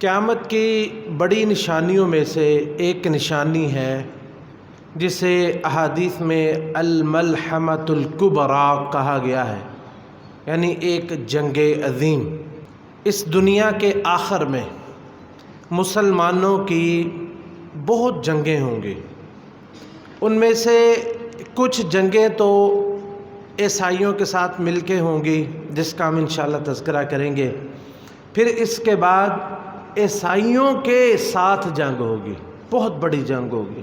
قیامت کی بڑی نشانیوں میں سے ایک نشانی ہے جسے احادیث میں الملحمۃ الکبریٰ کہا گیا ہے، یعنی ایک جنگ عظیم۔ اس دنیا کے آخر میں مسلمانوں کی بہت جنگیں ہوں گی۔ ان میں سے کچھ جنگیں تو عیسائیوں کے ساتھ مل کے ہوں گی، جس کا ہم انشاءاللہ تذکرہ کریں گے۔ پھر اس کے بعد عیسائیوں کے ساتھ جنگ ہوگی، بہت بڑی جنگ ہوگی،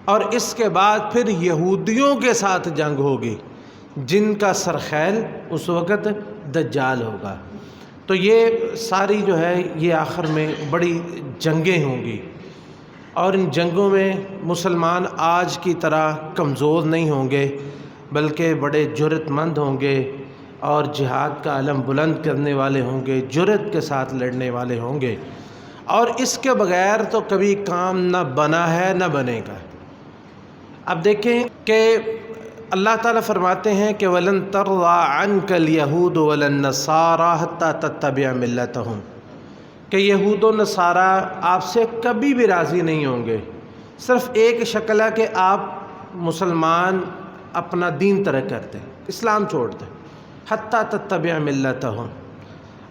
اور اس کے بعد پھر یہودیوں کے ساتھ جنگ ہوگی، جن کا سرخیل اس وقت دجال ہوگا۔ تو یہ ساری جو ہے یہ آخر میں بڑی جنگیں ہوں گی، اور ان جنگوں میں مسلمان آج کی طرح کمزور نہیں ہوں گے، بلکہ بڑے جرأت مند ہوں گے اور جہاد کا علم بلند کرنے والے ہوں گے، جرأت کے ساتھ لڑنے والے ہوں گے، اور اس کے بغیر تو کبھی کام نہ بنا ہے نہ بنے گا۔ اب دیکھیں کہ اللہ تعالیٰ فرماتے ہیں کہ وَلَن تَرْضَىٰ عَنْكَ الْيَهُودُ وَلَا النَّصَارَىٰ حَتَّىٰ تَتَّبِعَ مِلَّتَهُمْ، کہ یہود و نصارہ آپ سے کبھی بھی راضی نہیں ہوں گے، صرف ایک شکل ہے کہ آپ مسلمان اپنا دین ترک کرتے ہیں، اسلام چھوڑ دیں، حتیٰ تتبع ملتہم۔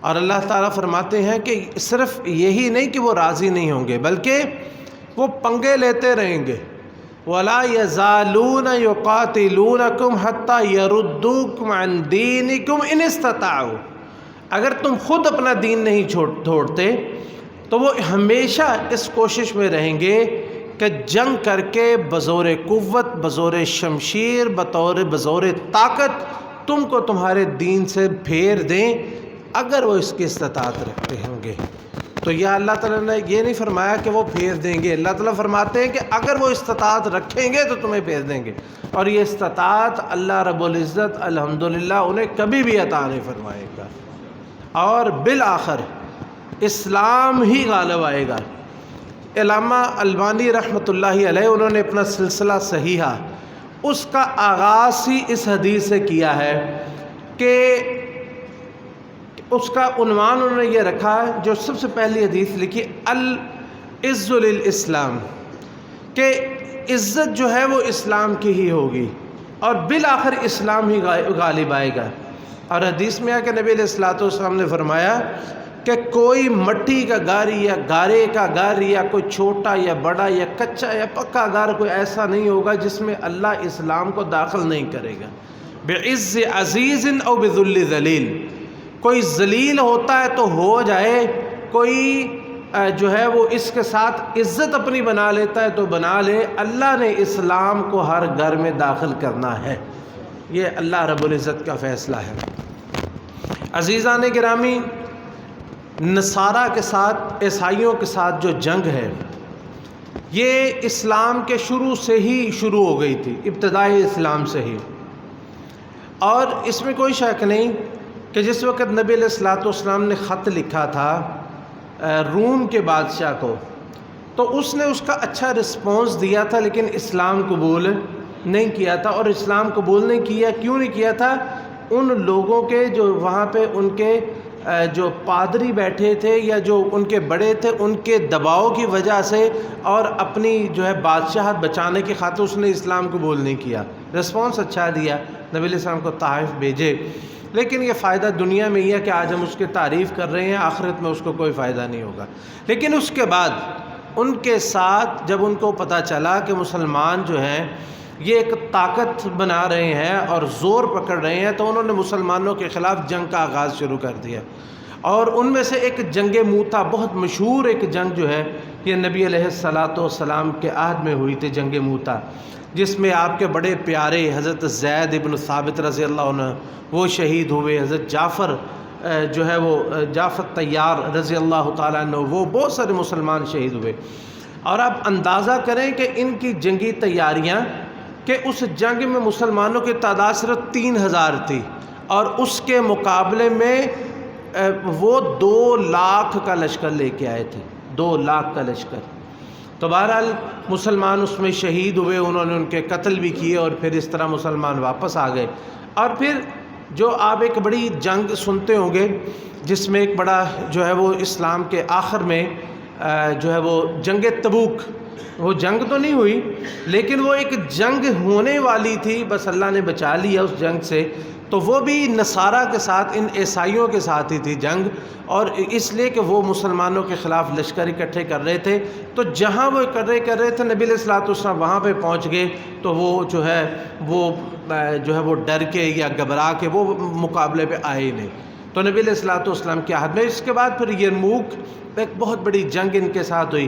اور اللہ تعالیٰ فرماتے ہیں کہ صرف یہی نہیں کہ وہ راضی نہیں ہوں گے، بلکہ وہ پنگے لیتے رہیں گے۔ وَلَا يَزَالُونَ يُقَاتِلُونَكُمْ حَتَّىٰ يَرُدُّوكُمْ عَنْ دِينِكُمْ إِنِ اسْتَطَاعُوا، اگر تم خود اپنا دین نہیں چھوڑتے تو وہ ہمیشہ اس کوشش میں رہیں گے کہ جنگ کر کے بزور قوت، بزور شمشیر، بزور طاقت تم کو تمہارے دین سے پھیر دیں، اگر وہ اس کی استطاعت رکھتے ہوں گے۔ تو یہ اللہ تعالیٰ نے یہ نہیں فرمایا کہ وہ پھیر دیں گے، اللہ تعالیٰ فرماتے ہیں کہ اگر وہ استطاعت رکھیں گے تو تمہیں پھیر دیں گے، اور یہ استطاعت اللہ رب العزت الحمدللہ انہیں کبھی بھی عطا نہیں فرمائے گا، اور بالآخر اسلام ہی غالب آئے گا۔ علامہ البانی رحمۃ اللہ علیہ انہوں نے اپنا سلسلہ صحیحہ اس کا آغاز ہی اس حدیث سے کیا ہے کہ اس کا عنوان انہوں نے یہ رکھا ہے، جو سب سے پہلی حدیث لکھی، العز للاسلام، کہ عزت جو ہے وہ اسلام کی ہی ہوگی، اور بالآخر اسلام ہی غالب آئے گا۔ اور حدیث میں ہے کہ نبی علیہ الصلوۃ والسلام نے فرمایا کہ کوئی مٹی کا گھر یا گارے کا گھر یا کوئی چھوٹا یا بڑا یا کچا یا پکا گھر کوئی ایسا نہیں ہوگا جس میں اللہ اسلام کو داخل نہیں کرے گا۔ بعز عزیز او بذل ذلیل، کوئی ذلیل ہوتا ہے تو ہو جائے، کوئی جو ہے وہ اس کے ساتھ عزت اپنی بنا لیتا ہے تو بنا لے، اللہ نے اسلام کو ہر گھر میں داخل کرنا ہے، یہ اللہ رب العزت کا فیصلہ ہے۔ عزیزان گرامی، نصارہ کے ساتھ، عیسائیوں کے ساتھ جو جنگ ہے یہ اسلام کے شروع سے ہی شروع ہو گئی تھی، ابتدائی اسلام سے ہی، اور اس میں کوئی شک نہیں کہ جس وقت نبی علیہ الصلوۃ والسلام نے خط لکھا تھا روم کے بادشاہ کو، تو اس نے اس کا اچھا رسپانس دیا تھا، لیکن اسلام قبول نہیں کیا تھا۔ اور اسلام قبول نہیں کیا، کیوں نہیں کیا تھا؟ ان لوگوں کے جو وہاں پہ ان کے جو پادری بیٹھے تھے یا جو ان کے بڑے تھے، ان کے دباؤ کی وجہ سے اور اپنی جو ہے بادشاہت بچانے کی خاطر اس نے اسلام قبول نہیں کیا۔ رسپانس اچھا دیا، نبی علیہ السلام کو طائف بھیجے، لیکن یہ فائدہ دنیا میں ہی ہے کہ آج ہم اس کی تعریف کر رہے ہیں، آخرت میں اس کو کوئی فائدہ نہیں ہوگا۔ لیکن اس کے بعد ان کے ساتھ جب ان کو پتہ چلا کہ مسلمان جو ہیں یہ ایک طاقت بنا رہے ہیں اور زور پکڑ رہے ہیں، تو انہوں نے مسلمانوں کے خلاف جنگ کا آغاز شروع کر دیا، اور ان میں سے ایک جنگ موتا، بہت مشہور ایک جنگ جو ہے یہ نبی علیہ الصلوۃ والسلام کے عہد میں ہوئی تھی، جنگ موتا، جس میں آپ کے بڑے پیارے حضرت زید ابن ثابت رضی اللہ عنہ وہ شہید ہوئے، حضرت جعفر جو ہے وہ جعفر طیار رضی اللہ تعالیٰ عنہ، وہ بہت سارے مسلمان شہید ہوئے۔ اور آپ اندازہ کریں کہ ان کی جنگی تیاریاں، کہ اس جنگ میں مسلمانوں کی تعداد صرف 3000 تھی، اور اس کے مقابلے میں وہ 2 لاکھ کا لشکر لے کے آئے تھے، 2 لاکھ کا لشکر۔ تو بہرحال مسلمان اس میں شہید ہوئے، انہوں نے ان کے قتل بھی کیے، اور پھر اس طرح مسلمان واپس آ گئے۔ اور پھر جو آپ ایک بڑی جنگ سنتے ہوں گے جس میں ایک بڑا جو ہے وہ اسلام کے آخر میں جو ہے وہ جنگ تبوک، وہ جنگ تو نہیں ہوئی لیکن وہ ایک جنگ ہونے والی تھی، بس اللہ نے بچا لیا اس جنگ سے، تو وہ بھی نصارہ کے ساتھ، ان عیسائیوں کے ساتھ ہی تھی جنگ، اور اس لیے کہ وہ مسلمانوں کے خلاف لشکر اکٹھے کر رہے تھے، تو جہاں وہ کر رہے تھے نبی علیہ الصلوۃ والسلام وہاں پہ پہنچ گئے، تو وہ جو ہے وہ ڈر کے یا گھبرا کے وہ مقابلے پہ آئے ہی نہیں، تو نبی علیہ الصلوۃ والسلام کے ہاتھ میں۔ اس کے بعد پھر یرموک ایک بہت بڑی جنگ ان کے ساتھ ہوئی،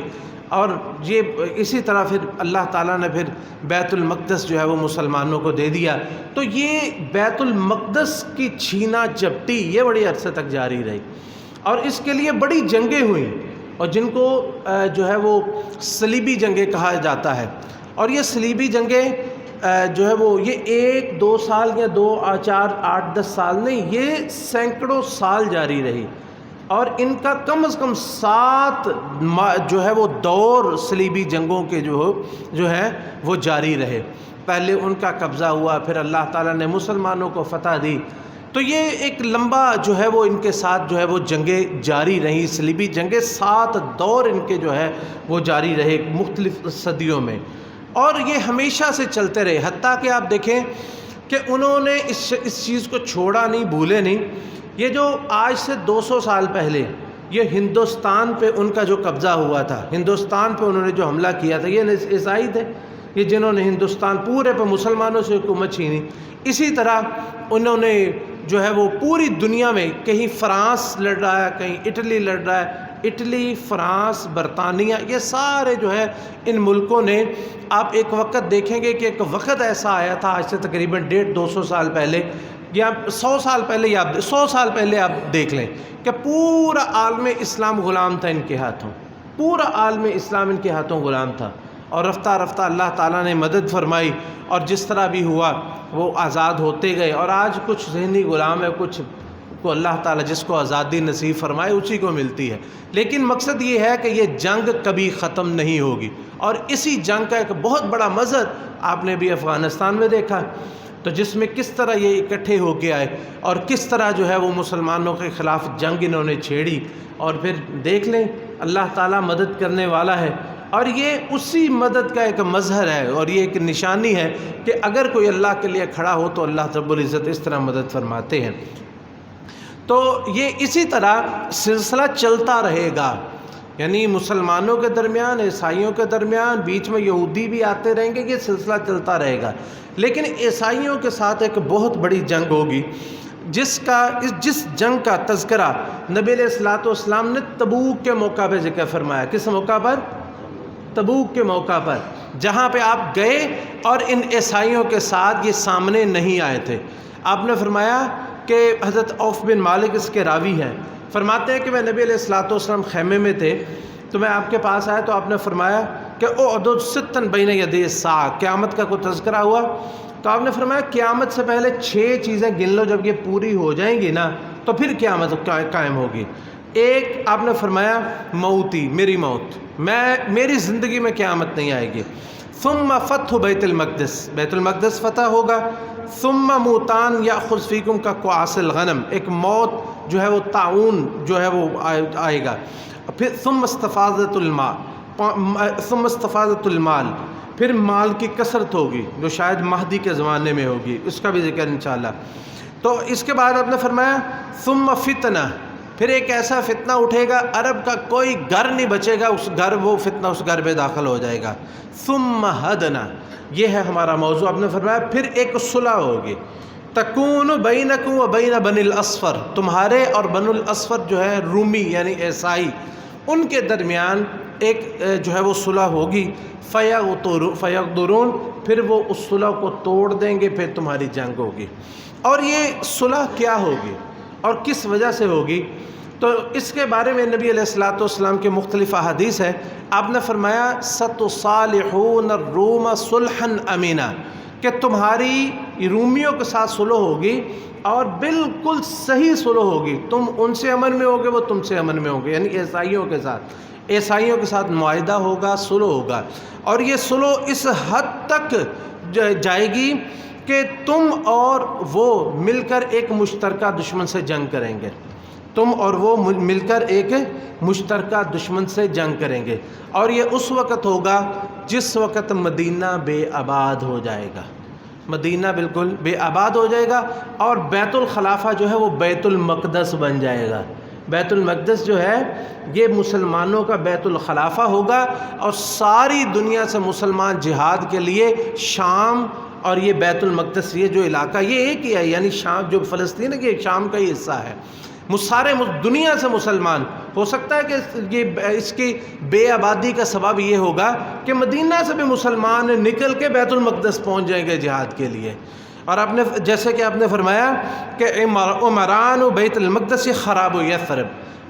اور یہ اسی طرح پھر اللہ تعالیٰ نے پھر بیت المقدس جو ہے وہ مسلمانوں کو دے دیا، تو یہ بیت المقدس کی چھینا جپٹی یہ بڑی عرصے تک جاری رہی، اور اس کے لیے بڑی جنگیں ہوئیں، اور جن کو جو ہے وہ صلیبی جنگیں کہا جاتا ہے، اور یہ صلیبی جنگیں جو ہے وہ یہ 1-2 سال یا 2 4 8 10 سال نہیں، یہ سینکڑوں سال جاری رہی، اور ان کا کم از کم 7 جو ہے وہ دور صلیبی جنگوں کے جو ہے وہ جاری رہے۔ پہلے ان کا قبضہ ہوا، پھر اللہ تعالیٰ نے مسلمانوں کو فتح دی، تو یہ ایک لمبا جو ہے وہ ان کے ساتھ جو ہے وہ جنگیں جاری رہیں، صلیبی جنگیں 7 دور ان کے جو ہے وہ جاری رہے مختلف صدیوں میں، اور یہ ہمیشہ سے چلتے رہے، حتیٰ کہ آپ دیکھیں کہ انہوں نے اس چیز کو چھوڑا نہیں، بھولے نہیں۔ یہ جو آج سے 200 سال پہلے یہ ہندوستان پہ ان کا جو قبضہ ہوا تھا، ہندوستان پہ انہوں نے جو حملہ کیا تھا، یہ عیسائی تھے، یہ جنہوں نے ہندوستان پورے پہ مسلمانوں سے حکومت چھینی۔ اسی طرح انہوں نے جو ہے وہ پوری دنیا میں، کہیں فرانس لڑ رہا ہے، کہیں اٹلی لڑ رہا ہے، اٹلی، فرانس، برطانیہ، یہ سارے جو ہے ان ملکوں نے، آپ ایک وقت دیکھیں گے کہ ایک وقت ایسا آیا تھا آج سے تقریباً 150-200 سال پہلے، یا 100 سال پہلے، یا 100 سال پہلے آپ دیکھ لیں کہ پورا عالم اسلام غلام تھا ان کے ہاتھوں، پورا عالم اسلام ان کے ہاتھوں غلام تھا، اور رفتہ رفتہ اللہ تعالیٰ نے مدد فرمائی، اور جس طرح بھی ہوا وہ آزاد ہوتے گئے، اور آج کچھ ذہنی غلام ہے، کچھ کو اللہ تعالیٰ جس کو آزادی نصیب فرمائے اسی کو ملتی ہے، لیکن مقصد یہ ہے کہ یہ جنگ کبھی ختم نہیں ہوگی، اور اسی جنگ کا ایک بہت بڑا مظہر آپ نے بھی افغانستان میں دیکھا، تو جس میں کس طرح یہ اکٹھے ہو کے آئے، اور کس طرح جو ہے وہ مسلمانوں کے خلاف جنگ انہوں نے چھیڑی، اور پھر دیکھ لیں اللہ تعالیٰ مدد کرنے والا ہے، اور یہ اسی مدد کا ایک مظہر ہے، اور یہ ایک نشانی ہے کہ اگر کوئی اللہ کے لیے کھڑا ہو تو اللہ رب العزت اس طرح مدد فرماتے ہیں۔ تو یہ اسی طرح سلسلہ چلتا رہے گا، یعنی مسلمانوں کے درمیان، عیسائیوں کے درمیان، بیچ میں یہودی بھی آتے رہیں گے، یہ سلسلہ چلتا رہے گا، لیکن عیسائیوں کے ساتھ ایک بہت بڑی جنگ ہوگی، جس جنگ کا تذکرہ نبی علیہ الصلوۃ والسلام نے تبوک کے موقع پہ ذکر فرمایا۔ کس موقع پر؟ تبوک کے موقع پر، جہاں پہ آپ گئے اور ان عیسائیوں کے ساتھ یہ سامنے نہیں آئے تھے۔ آپ نے فرمایا کہ حضرت عوف بن مالک اس کے راوی ہیں، فرماتے ہیں کہ میں نبی علیہ الصلوۃ والسلام خیمے میں تھے، تو میں آپ کے پاس آیا تو آپ نے فرمایا کہ اعدد ستن بین یدی الساعہ، قیامت کا کوئی تذکرہ ہوا؟ تو آپ نے فرمایا قیامت سے پہلے 6 چیزیں گن لو، جب یہ پوری ہو جائیں گی نا تو پھر قیامت قائم ہوگی۔ ایک آپ نے فرمایا موتی، میری موت، میری زندگی میں قیامت نہیں آئے گی۔ ثم فتح بیت المقدس، بیت المقدس فتح ہوگا۔ ثم موتان یأخذ فیکم کا قعاص الغنم، ایک موت جو ہے وہ طاعون جو ہے وہ آئے گا۔ پھر ثم استفاضت المال، پھر مال کی کثرت ہوگی جو شاید مہدی کے زمانے میں ہوگی، اس کا بھی ذکر انشاءاللہ۔ تو اس کے بعد آپ نے فرمایا ثم فتنہ، پھر ایک ایسا فتنہ اٹھے گا عرب کا کوئی گھر نہیں بچے گا، اس گھر وہ فتنہ اس گھر میں داخل ہو جائے گا۔ ثم ہدنا، یہ ہے ہمارا موضوع۔ آپ نے فرمایا پھر ایک صلح ہوگی، تکون بینکم و بین بنی الاصفر، تمہارے اور بنو الاصفر جو ہے رومی یعنی عیسائی، ان کے درمیان ایک جو ہے وہ صلح ہوگی۔ فیغدرون، پھر وہ اس صلح کو توڑ دیں گے، پھر تمہاری جنگ ہوگی۔ اور یہ صلح کیا ہوگی اور کس وجہ سے ہوگی؟ تو اس کے بارے میں نبی علیہ الصلوۃ والسلام کے مختلف احادیث ہے۔ آپ نے فرمایا ستصالحون الروم صلحا امینا، کہ تمہاری رومیوں کے ساتھ صلح ہوگی اور بالکل صحیح صلح ہوگی، تم ان سے امن میں ہوگے، وہ تم سے امن میں ہوں گے، یعنی عیسائیوں کے ساتھ معاہدہ ہوگا، صلح ہوگا۔ اور یہ صلح اس حد تک جائے گی کہ تم اور وہ مل کر ایک مشترکہ دشمن سے جنگ کریں گے، تم اور وہ مل کر ایک مشترکہ دشمن سے جنگ کریں گے، اور یہ اس وقت ہوگا جس وقت مدینہ بے آباد ہو جائے گا، مدینہ بالکل بے آباد ہو جائے گا، اور بیت الخلافہ جو ہے وہ بیت المقدس بن جائے گا۔ بیت المقدس جو ہے یہ مسلمانوں کا بیت الخلافہ ہوگا، اور ساری دنیا سے مسلمان جہاد کے لیے شام اور یہ بیت المقدس، یہ جو علاقہ یہ ایک ہی ہے، یعنی شام جو فلسطین ہے یہ شام کا ہی حصہ ہے۔ سارے دنیا سے مسلمان، ہو سکتا ہے کہ یہ اس کی بے آبادی کا سبب یہ ہوگا کہ مدینہ سے بھی مسلمان نکل کے بیت المقدس پہنچ جائیں گے جہاد کے لیے۔ اور آپ نے جیسے کہ آپ نے فرمایا کہ عمران و بیت المقدس خراب و یثرب،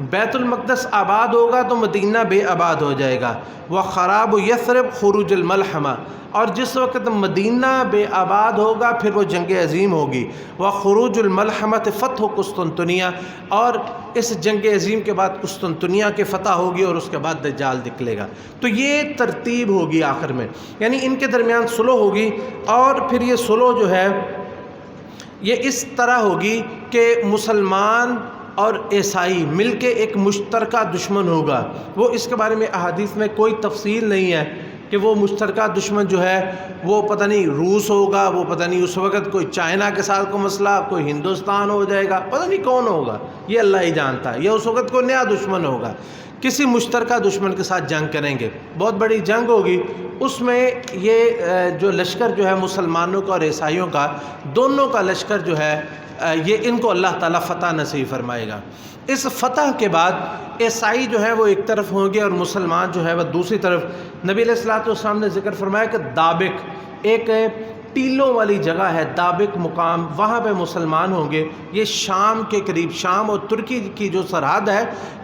بیت المقدس آباد ہوگا تو مدینہ بے آباد ہو جائے گا۔ وخراب و یثرب خروج الملحمہ، اور جس وقت مدینہ بے آباد ہوگا پھر وہ جنگ عظیم ہوگی۔ وخروج الملحمۃ فتح قسطنطنیہ، اور اس جنگ عظیم کے بعد قسطنطنیہ کی فتح ہوگی اور اس کے بعد دجال نکلے گا۔ تو یہ ترتیب ہوگی آخر میں، یعنی ان کے درمیان صلح ہوگی، اور پھر یہ صلح جو ہے یہ اس طرح ہوگی کہ مسلمان اور عیسائی مل کے ایک مشترکہ دشمن ہوگا۔ وہ اس کے بارے میں احادیث میں کوئی تفصیل نہیں ہے کہ وہ مشترکہ دشمن جو ہے وہ پتہ نہیں روس ہوگا، وہ پتہ نہیں اس وقت کوئی چائنا کے ساتھ کوئی مسئلہ، کوئی ہندوستان ہو جائے گا، پتہ نہیں کون ہوگا، یہ اللہ ہی جانتا ہے، یا اس وقت کوئی نیا دشمن ہوگا۔ کسی مشترکہ دشمن کے ساتھ جنگ کریں گے، بہت بڑی جنگ ہوگی، اس میں یہ جو لشکر جو ہے مسلمانوں کا اور عیسائیوں کا، دونوں کا لشکر جو ہے یہ ان کو اللہ تعالیٰ فتح نصیب فرمائے گا۔ اس فتح کے بعد عیسائی جو ہے وہ ایک طرف ہوں گے اور مسلمان جو ہے وہ دوسری طرف۔ نبی علیہ الصلوۃ والسلام نے ذکر فرمایا کہ دابق ایک ٹیلوں والی جگہ ہے، دابق مقام، وہاں پہ مسلمان ہوں گے۔ یہ شام کے قریب، شام اور ترکی کی جو سرحد ہے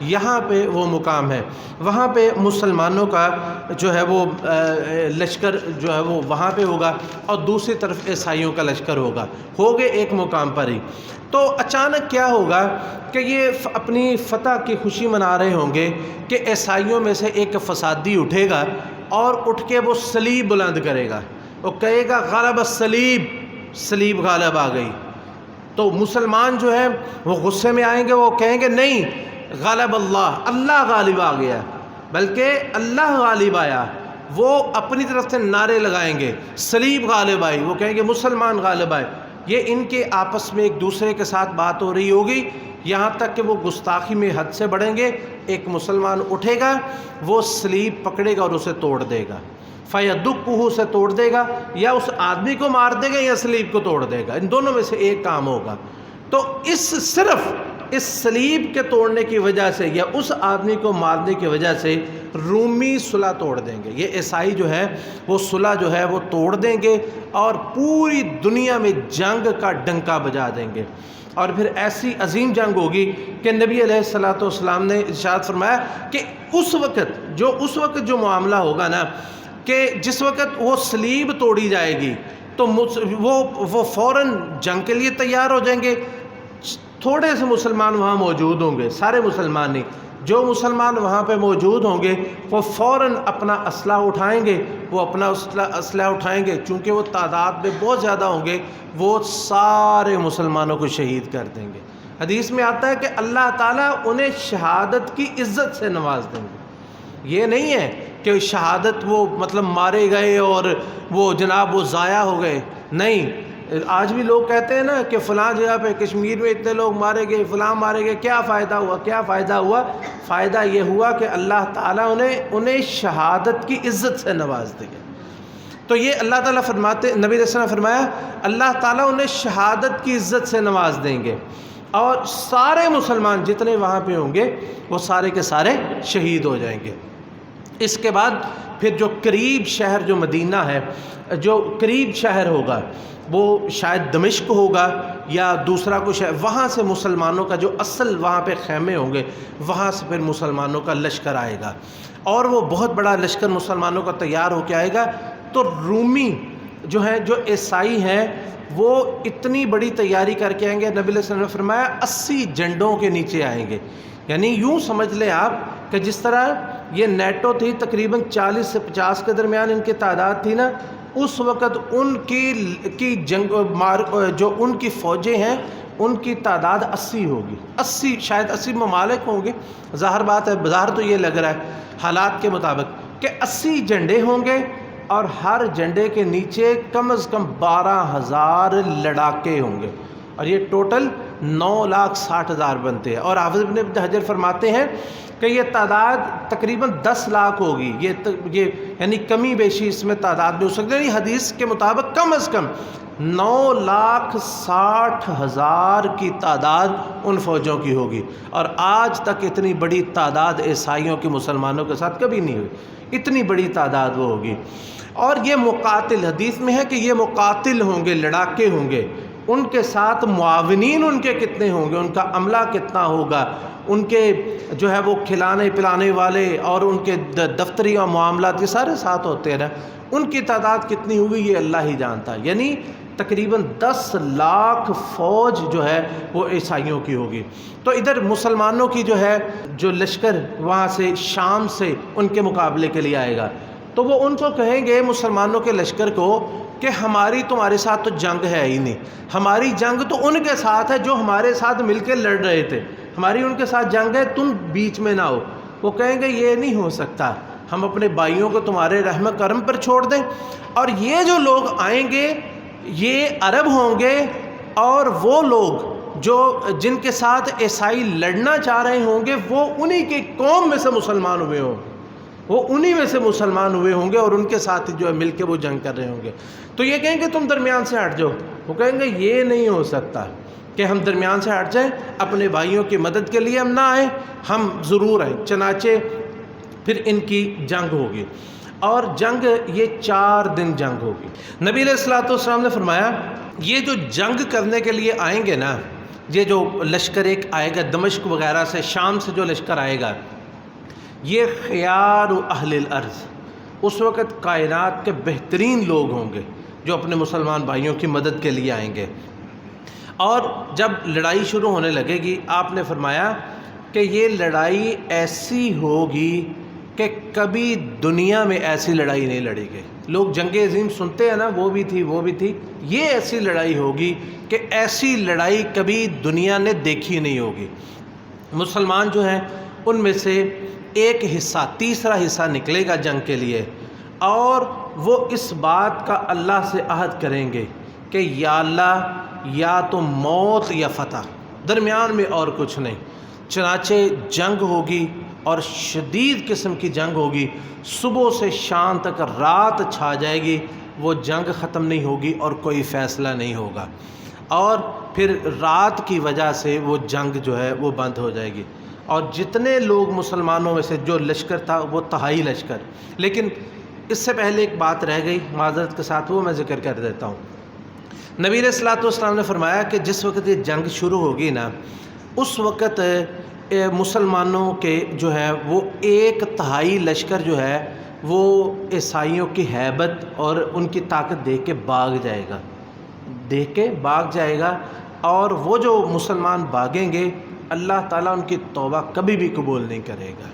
یہاں پہ وہ مقام ہے، وہاں پہ مسلمانوں کا جو ہے وہ لشکر جو ہے وہ وہاں پہ ہوگا، اور دوسری طرف عیسائیوں کا لشکر ہوگا، ہوگے ایک مقام پر ہی۔ تو اچانک کیا ہوگا کہ یہ اپنی فتح کی خوشی منا رہے ہوں گے کہ عیسائیوں میں سے ایک فسادی اٹھے گا اور اٹھ کے وہ صلیب بلند کرے گا، وہ کہے گا غلب الصلیب، صلیب غالب آ گئی۔ تو مسلمان جو ہے وہ غصے میں آئیں گے، وہ کہیں گے نہیں، غلب اللہ، اللہ غالب آ گیا، بلکہ اللہ غالب آیا۔ وہ اپنی طرف سے نعرے لگائیں گے، صلیب غالب آئی، وہ کہیں گے مسلمان غالب آئے۔ یہ ان کے آپس میں ایک دوسرے کے ساتھ بات ہو رہی ہوگی، یہاں تک کہ وہ گستاخی میں حد سے بڑھیں گے۔ ایک مسلمان اٹھے گا، وہ صلیب پکڑے گا اور اسے توڑ دے گا، فَيَدُقُّهُ سے توڑ دے گا، یا اس آدمی کو مار دے گا یا صلیب کو توڑ دے گا، ان دونوں میں سے ایک کام ہوگا۔ تو صرف اس صلیب کے توڑنے کی وجہ سے یا اس آدمی کو مارنے کی وجہ سے رومی صلح توڑ دیں گے، یہ عیسائی جو ہے وہ صلح جو ہے وہ توڑ دیں گے اور پوری دنیا میں جنگ کا ڈنکا بجا دیں گے۔ اور پھر ایسی عظیم جنگ ہوگی کہ نبی علیہ الصلوۃ والسلام نے ارشاد فرمایا کہ اس وقت جو معاملہ ہوگا نا، کہ جس وقت وہ صلیب توڑی جائے گی تو وہ فوراً جنگ کے لیے تیار ہو جائیں گے۔ تھوڑے سے مسلمان وہاں موجود ہوں گے، سارے مسلمان نہیں، جو مسلمان وہاں پہ موجود ہوں گے وہ فوراً اپنا اسلحہ اٹھائیں گے، وہ اپنا اسلحہ اٹھائیں گے، چونکہ وہ تعداد میں بہت زیادہ ہوں گے، وہ سارے مسلمانوں کو شہید کر دیں گے۔ حدیث میں آتا ہے کہ اللہ تعالیٰ انہیں شہادت کی عزت سے نواز دیں گے۔ یہ نہیں ہے کہ شہادت وہ مطلب مارے گئے اور وہ جناب وہ ضائع ہو گئے، نہیں۔ آج بھی لوگ کہتے ہیں نا کہ فلاں جگہ پہ کشمیر میں اتنے لوگ مارے گئے، فلاں مارے گئے، کیا فائدہ ہوا؟ کیا فائدہ ہوا؟ فائدہ یہ ہوا کہ اللہ تعالیٰ انہیں شہادت کی عزت سے نواز دے گا۔ تو یہ اللہ تعالیٰ فرماتے، نبی علیہ السلام نے فرمایا اللہ تعالیٰ انہیں شہادت کی عزت سے نواز دیں گے، اور سارے مسلمان جتنے وہاں پہ ہوں گے وہ سارے کے سارے شہید ہو جائیں گے۔ اس کے بعد پھر جو قریب شہر جو مدینہ ہے، جو قریب شہر ہوگا وہ شاید دمشق ہوگا یا دوسرا کوئی شہر، وہاں سے مسلمانوں کا جو اصل وہاں پہ خیمے ہوں گے، وہاں سے پھر مسلمانوں کا لشکر آئے گا، اور وہ بہت بڑا لشکر مسلمانوں کا تیار ہو کے آئے گا۔ تو رومی جو ہیں، جو عیسائی ہیں، وہ اتنی بڑی تیاری کر کے آئیں گے، نبی علیہ السلام نے فرمایا 80 جھنڈوں کے نیچے آئیں گے۔ یعنی یوں سمجھ لیں آپ کہ جس طرح یہ نیٹو تھی تقریباً 40 سے 50 کے درمیان ان کی تعداد تھی نا، اس وقت ان کی جنگ جو ان کی فوجیں ہیں ان کی تعداد 80 ہوگی، 80 شاید 80 ممالک ہوں گے، ظاہر بات ہے، بظاہر تو یہ لگ رہا ہے حالات کے مطابق کہ 80 جھنڈے ہوں گے اور ہر جھنڈے کے نیچے کم از کم 12,000 لڑاکے ہوں گے، اور یہ ٹوٹل 9,60,000 بنتے ہیں۔ اور حافظ ابن حجر فرماتے ہیں کہ یہ تعداد تقریباً 10 لاکھ ہوگی، یہ یعنی کمی بیشی اس میں تعداد میں ہو سکتی ہے، یعنی حدیث کے مطابق کم از کم 9,60,000 کی تعداد ان فوجوں کی ہوگی، اور آج تک اتنی بڑی تعداد عیسائیوں کے مسلمانوں کے ساتھ کبھی نہیں ہوئی، اتنی بڑی تعداد وہ ہوگی۔ اور یہ مقاتل، حدیث میں ہے کہ یہ مقاتل ہوں گے، لڑاکے ہوں گے، ان کے ساتھ معاونین ان کے کتنے ہوں گے، ان کا عملہ کتنا ہوگا، ان کے جو ہے وہ کھلانے پلانے والے اور ان کے دفتری اور معاملات یہ سارے ساتھ ہوتے ہیں نا، ان کی تعداد کتنی ہوگی یہ اللہ ہی جانتا ہے، یعنی تقریباً 10 لاکھ فوج جو ہے وہ عیسائیوں کی ہوگی۔ تو ادھر مسلمانوں کی جو ہے جو لشکر وہاں سے شام سے ان کے مقابلے کے لیے آئے گا، تو وہ ان کو کہیں گے مسلمانوں کے لشکر کو کہ ہماری تمہارے ساتھ تو جنگ ہے ہی نہیں، ہماری جنگ تو ان کے ساتھ ہے جو ہمارے ساتھ مل کے لڑ رہے تھے، ہماری ان کے ساتھ جنگ ہے، تم بیچ میں نہ ہو۔ وہ کہیں گے یہ نہیں ہو سکتا، ہم اپنے بھائیوں کو تمہارے رحم کرم پر چھوڑ دیں، اور یہ جو لوگ آئیں گے یہ عرب ہوں گے، اور وہ لوگ جن کے ساتھ عیسائی لڑنا چاہ رہے ہوں گے وہ انہی کی قوم میں سے مسلمان ہوئے ہوں گے، وہ انہی میں سے مسلمان ہوئے ہوں گے، اور ان کے ساتھ جو ہے مل کے وہ جنگ کر رہے ہوں گے۔ تو یہ کہیں گے تم درمیان سے ہٹ جاؤ، وہ کہیں گے یہ نہیں ہو سکتا کہ ہم درمیان سے ہٹ جائیں، اپنے بھائیوں کی مدد کے لیے ہم نہ آئیں، ہم ضرور آئیں۔ چنانچہ پھر ان کی جنگ ہوگی، اور جنگ یہ 4 دن جنگ ہوگی۔ نبی علیہ الصلوۃ والسلام نے فرمایا یہ جو جنگ کرنے کے لیے آئیں گے نا، یہ جو لشکر ایک آئے گا دمشق وغیرہ سے، شام سے جو لشکر آئے گا، یہ خیار اہل الارض، اس وقت کائنات کے بہترین لوگ ہوں گے جو اپنے مسلمان بھائیوں کی مدد کے لیے آئیں گے۔ اور جب لڑائی شروع ہونے لگے گی، آپ نے فرمایا کہ یہ لڑائی ایسی ہوگی کہ کبھی دنیا میں ایسی لڑائی نہیں لڑی گئی۔ لوگ جنگ عظیم سنتے ہیں نا، وہ بھی تھی، یہ ایسی لڑائی ہوگی کہ ایسی لڑائی کبھی دنیا نے دیکھی نہیں ہوگی۔ مسلمان جو ہیں ان میں سے ایک حصہ، تیسرا حصہ نکلے گا جنگ کے لیے، اور وہ اس بات کا اللہ سے عہد کریں گے کہ یا اللہ یا تو موت یا فتح، درمیان میں اور کچھ نہیں۔ چنانچہ جنگ ہوگی، اور شدید قسم کی جنگ ہوگی، صبح سے شام تک رات چھا جائے گی، وہ جنگ ختم نہیں ہوگی اور کوئی فیصلہ نہیں ہوگا، اور پھر رات کی وجہ سے وہ جنگ جو ہے وہ بند ہو جائے گی، اور جتنے لوگ مسلمانوں میں سے جو لشکر تھا وہ تہائی لشکر۔ لیکن اس سے پہلے ایک بات رہ گئی معذرت کے ساتھ، وہ میں ذکر کر دیتا ہوں۔ نبی علیہ الصلوۃ والسلام نے فرمایا کہ جس وقت یہ جنگ شروع ہوگی نا، اس وقت مسلمانوں کے جو ہے وہ 1/3 لشکر جو ہے وہ عیسائیوں کی ہیبت اور ان کی طاقت دیکھ کے بھاگ جائے گا، اور وہ جو مسلمان بھاگیں گے اللہ تعالیٰ ان کی توبہ کبھی بھی قبول نہیں کرے گا،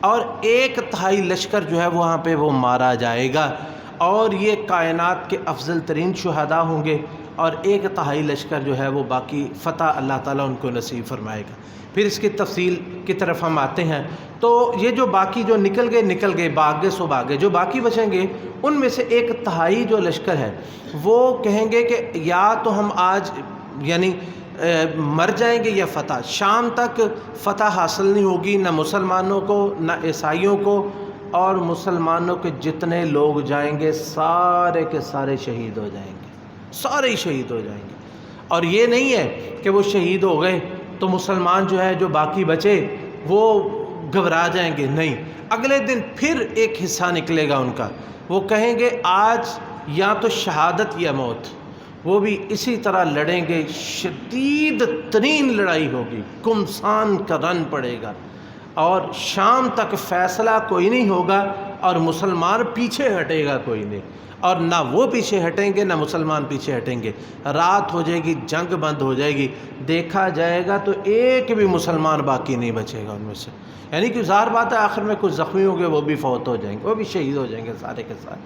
اور 1/3 لشکر جو ہے وہاں پہ وہ مارا جائے گا، اور یہ کائنات کے افضل ترین شہداء ہوں گے، اور 1/3 لشکر جو ہے وہ باقی فتح اللہ تعالیٰ ان کو نصیب فرمائے گا۔ پھر اس کی تفصیل کی طرف ہم آتے ہیں، تو یہ جو باقی جو نکل گئے بھاگ گئے، جو باقی بچیں گے ان میں سے 1/3 جو لشکر ہے وہ کہیں گے کہ یا تو ہم آج یعنی مر جائیں گے یا فتح، شام تک فتح حاصل نہیں ہوگی، نہ مسلمانوں کو نہ عیسائیوں کو، اور مسلمانوں کے جتنے لوگ جائیں گے سارے کے سارے شہید ہو جائیں گے، سارے ہی شہید ہو جائیں گے۔ اور یہ نہیں ہے کہ وہ شہید ہو گئے تو مسلمان جو ہے جو باقی بچے وہ گھبرا جائیں گے، نہیں، اگلے دن پھر ایک حصہ نکلے گا ان کا، وہ کہیں گے آج یا تو شہادت یا موت، وہ بھی اسی طرح لڑیں گے، شدید ترین لڑائی ہوگی، گمسان کا رن پڑے گا، اور شام تک فیصلہ کوئی نہیں ہوگا اور مسلمان پیچھے ہٹے گا کوئی نہیں، اور نہ وہ پیچھے ہٹیں گے نہ مسلمان پیچھے ہٹیں گے۔ رات ہو جائے گی، جنگ بند ہو جائے گی، دیکھا جائے گا تو ایک بھی مسلمان باقی نہیں بچے گا ان میں سے، یعنی کہ ظاہر بات ہے آخر میں کچھ زخمی ہوں گے، وہ بھی فوت ہو جائیں گے، وہ بھی شہید ہو جائیں گے سارے کے سارے۔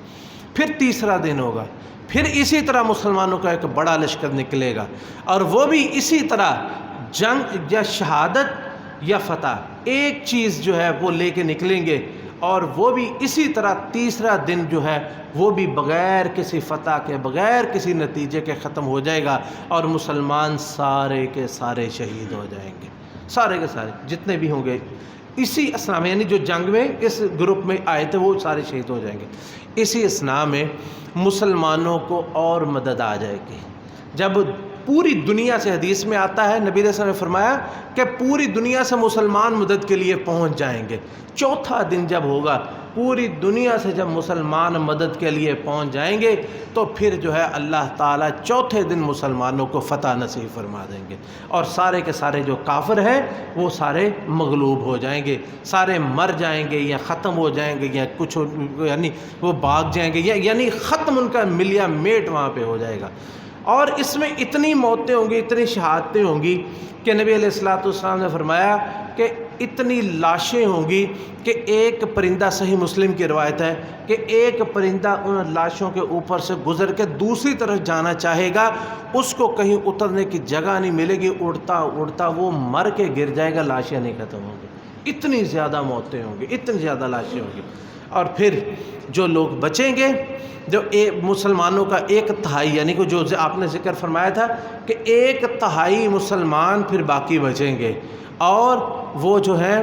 پھر تیسرا دن ہوگا، پھر اسی طرح مسلمانوں کا ایک بڑا لشکر نکلے گا، اور وہ بھی اسی طرح جنگ یا شہادت یا فتح، ایک چیز جو ہے وہ لے کے نکلیں گے، اور وہ بھی اسی طرح تیسرا دن جو ہے وہ بھی بغیر کسی فتح کے، بغیر کسی نتیجے کے ختم ہو جائے گا، اور مسلمان سارے کے سارے شہید ہو جائیں گے، سارے کے سارے جتنے بھی ہوں گے اسی اسنا میں، یعنی جو جنگ میں اس گروپ میں آئے تھے وہ سارے شہید ہو جائیں گے۔ اسی اسنا میں مسلمانوں کو اور مدد آ جائے گی، جب پوری دنیا سے، حدیث میں آتا ہے نبی علیہ السلام نے فرمایا کہ پوری دنیا سے مسلمان مدد کے لیے پہنچ جائیں گے۔ چوتھا دن جب ہوگا، پوری دنیا سے جب مسلمان مدد کے لیے پہنچ جائیں گے تو پھر جو ہے اللہ تعالیٰ چوتھے دن مسلمانوں کو فتح نصیب فرما دیں گے، اور سارے کے سارے جو کافر ہیں وہ سارے مغلوب ہو جائیں گے، سارے مر جائیں گے یا ختم ہو جائیں گے، یا کچھ یعنی وہ بھاگ جائیں گے، یعنی ختم ان کا ملیا میٹ وہاں پہ ہو جائے گا۔ اور اس میں اتنی موتیں ہوں گی، اتنی شہادتیں ہوں گی کہ نبی علیہ السلام نے فرمایا کہ اتنی لاشیں ہوں گی کہ ایک پرندہ، صحیح مسلم کی روایت ہے کہ ایک پرندہ ان لاشوں کے اوپر سے گزر کے دوسری طرف جانا چاہے گا، اس کو کہیں اترنے کی جگہ نہیں ملے گی، اڑتا اڑتا وہ مر کے گر جائے گا، لاشیں نہیں ختم ہوں گی، اتنی زیادہ موتیں ہوں گی، اتنی زیادہ لاشیں ہوں گی۔ اور پھر جو لوگ بچیں گے، جو مسلمانوں کا ایک تہائی، یعنی کہ جو آپ نے ذکر فرمایا تھا کہ ایک تہائی مسلمان پھر باقی بچیں گے، اور وہ جو ہیں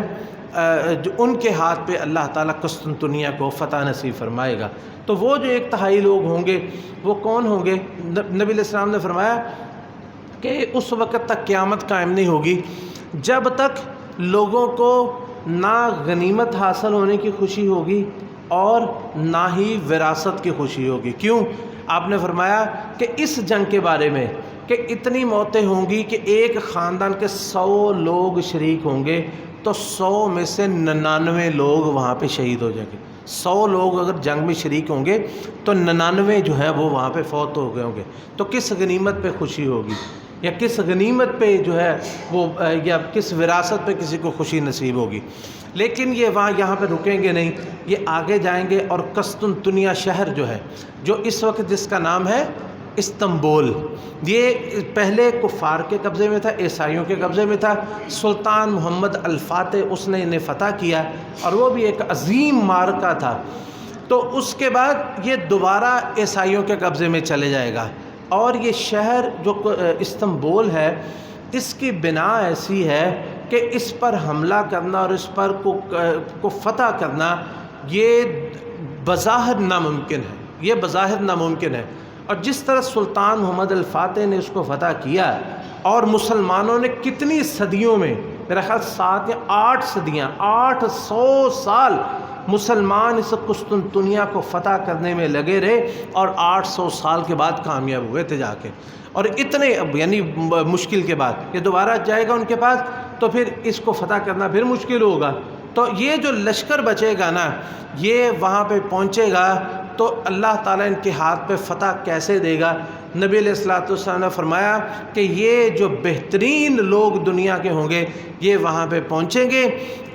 جو ان کے ہاتھ پہ اللہ تعالیٰ قسطنطنیہ کو فتح نصیب فرمائے گا۔ تو وہ جو ایک تہائی لوگ ہوں گے وہ کون ہوں گے؟ نبی علیہ السلام نے فرمایا کہ اس وقت تک قیامت قائم نہیں ہوگی جب تک لوگوں کو نہ غنیمت حاصل ہونے کی خوشی ہوگی اور نہ ہی وراثت کی خوشی ہوگی۔ کیوں؟ آپ نے فرمایا کہ اس جنگ کے بارے میں کہ اتنی موتیں ہوں گی کہ ایک خاندان کے 100 لوگ شریک ہوں گے تو 100 میں سے 99 لوگ وہاں پہ شہید ہو جائیں گے۔ 100 لوگ اگر جنگ میں شریک ہوں گے تو 99 جو ہے وہ وہاں پہ فوت ہو گئے ہوں گے، تو کس غنیمت پہ خوشی ہوگی، یا کس غنیمت پہ جو ہے وہ، یا کس وراثت پہ کسی کو خوشی نصیب ہوگی؟ لیکن یہ یہاں پہ رکیں گے نہیں، یہ آگے جائیں گے، اور قسطنطنیہ شہر جو ہے، جو اس وقت جس کا نام ہے استنبول، یہ پہلے کفار کے قبضے میں تھا، عیسائیوں کے قبضے میں تھا۔ سلطان محمد الفاتح اس نے انہیں فتح کیا، اور وہ بھی ایک عظیم معرکہ تھا۔ تو اس کے بعد یہ دوبارہ عیسائیوں کے قبضے میں چلے جائے گا، اور یہ شہر جو استنبول ہے اس کی بنا ایسی ہے کہ اس پر حملہ کرنا اور اس پر کو فتح کرنا یہ بظاہر ناممکن ہے، یہ بظاہر ناممکن ہے۔ اور جس طرح سلطان محمد الفاتح نے اس کو فتح کیا، اور مسلمانوں نے کتنی صدیوں میں، میرا خیال 7 یا 8 صدیاں، 800 سال مسلمان اس قسطنطنیہ کو فتح کرنے میں لگے رہے، اور 800 سال کے بعد کامیاب ہوئے تھے جا کے، اور اتنے یعنی مشکل کے بعد یہ دوبارہ جائے گا ان کے پاس، تو پھر اس کو فتح کرنا پھر مشکل ہوگا۔ تو یہ جو لشکر بچے گا نا، یہ وہاں پہ پہنچے گا تو اللہ تعالیٰ ان کے ہاتھ پہ فتح کیسے دے گا؟ نبی علیہ السلام نے فرمایا کہ یہ جو بہترین لوگ دنیا کے ہوں گے یہ وہاں پہ پہنچیں گے،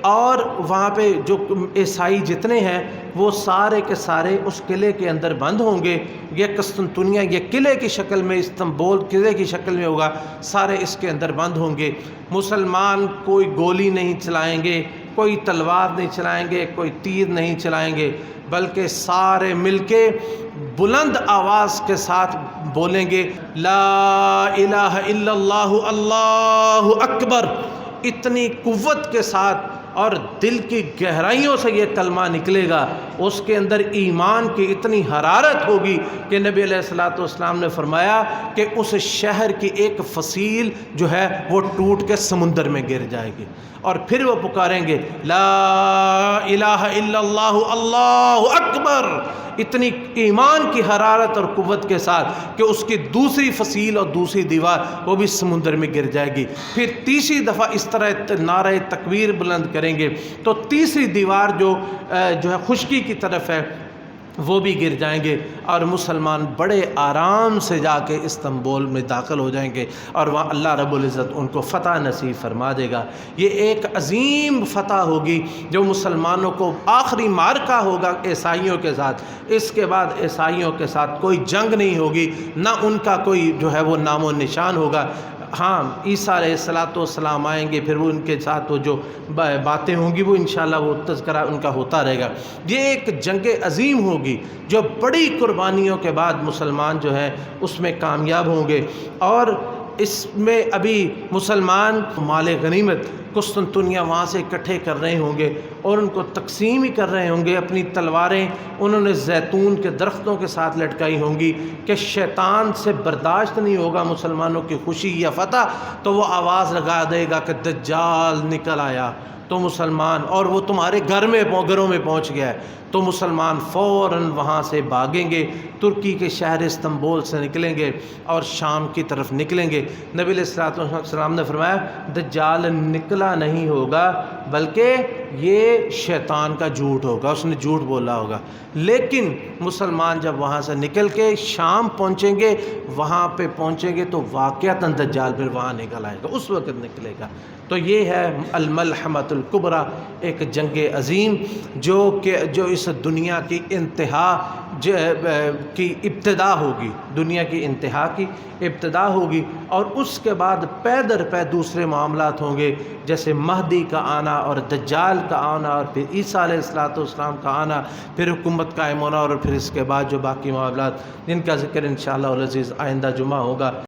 اور وہاں پہ جو عیسائی جتنے ہیں وہ سارے کے سارے اس قلعے کے اندر بند ہوں گے۔ یہ قسطنطنیہ یہ قلعے کی شکل میں، استنبول قلعے کی شکل میں ہوگا، سارے اس کے اندر بند ہوں گے۔ مسلمان کوئی گولی نہیں چلائیں گے، کوئی تلوار نہیں چلائیں گے، کوئی تیر نہیں چلائیں گے، بلکہ سارے مل کے بلند آواز کے ساتھ بولیں گے لا الہ الا اللہ اللہ اکبر، اتنی قوت کے ساتھ، اور دل کی گہرائیوں سے یہ کلمہ نکلے گا، اس کے اندر ایمان کی اتنی حرارت ہوگی کہ نبی علیہ السلام نے فرمایا کہ اس شہر کی ایک فصیل جو ہے وہ ٹوٹ کے سمندر میں گر جائے گی۔ اور پھر وہ پکاریں گے لا الہ الا اللہ اللہ اکبر، اتنی ایمان کی حرارت اور قوت کے ساتھ کہ اس کی دوسری فصیل اور دوسری دیوار وہ بھی سمندر میں گر جائے گی۔ پھر تیسری دفعہ اس طرح نعرہ تکبیر بلند کریں گے تو تیسری دیوار جو ہے خشکی کی طرف ہے وہ بھی گر جائیں گے، اور مسلمان بڑے آرام سے جا کے استنبول میں داخل ہو جائیں گے، اور وہاں اللہ رب العزت ان کو فتح نصیب فرما دے گا۔ یہ ایک عظیم فتح ہوگی جو مسلمانوں کو آخری معرکہ ہوگا عیسائیوں کے ساتھ۔ اس کے بعد عیسائیوں کے ساتھ کوئی جنگ نہیں ہوگی، نہ ان کا کوئی جو ہے وہ نام و نشان ہوگا۔ ہاں عیسیٰ علیہ السلام آئیں گے، پھر وہ ان کے ساتھ وہ جو باتیں ہوں گی وہ انشاءاللہ وہ تذکرہ ان کا ہوتا رہے گا۔ یہ ایک جنگ عظیم ہوگی جو بڑی قربانیوں کے بعد مسلمان جو ہیں اس میں کامیاب ہوں گے، اور اس میں ابھی مسلمان مال غنیمت قسطنطنیہ وہاں سے اکٹھے کر رہے ہوں گے اور ان کو تقسیم ہی کر رہے ہوں گے۔ اپنی تلواریں انہوں نے زیتون کے درختوں کے ساتھ لٹکائی ہوں گی کہ شیطان سے برداشت نہیں ہوگا مسلمانوں کی خوشی یا فتح، تو وہ آواز لگا دے گا کہ دجال نکل آیا، تو مسلمان، اور وہ تمہارے گھروں میں پہنچ گیا ہے، تو مسلمان فوراً وہاں سے بھاگیں گے، ترکی کے شہر استنبول سے نکلیں گے اور شام کی طرف نکلیں گے۔ نبی علیہ السلام نے فرمایا دجال نکلا نہیں ہوگا بلکہ یہ شیطان کا جھوٹ ہوگا، اس نے جھوٹ بولا ہوگا۔ لیکن مسلمان جب وہاں سے نکل کے شام پہنچیں گے، وہاں پہ پہنچیں گے تو واقعتاً دجال پھر وہاں نکل آئے گا، اس وقت نکلے گا۔ تو یہ ہے الملحمۃ الکبریٰ، ایک جنگ عظیم جو اس دنیا کی انتہا کی ابتدا ہوگی، دنیا کی انتہا کی ابتدا ہوگی، اور اس کے بعد پے در پے دوسرے معاملات ہوں گے، جیسے مہدی کا آنا اور دجال کا آنا اور پھر عیسیٰ علیہ السلام کا آنا، پھر حکومت قائم ہونا، اور پھر اس کے بعد جو باقی معاملات جن کا ذکر انشاءاللہ العزیز آئندہ جمعہ ہوگا۔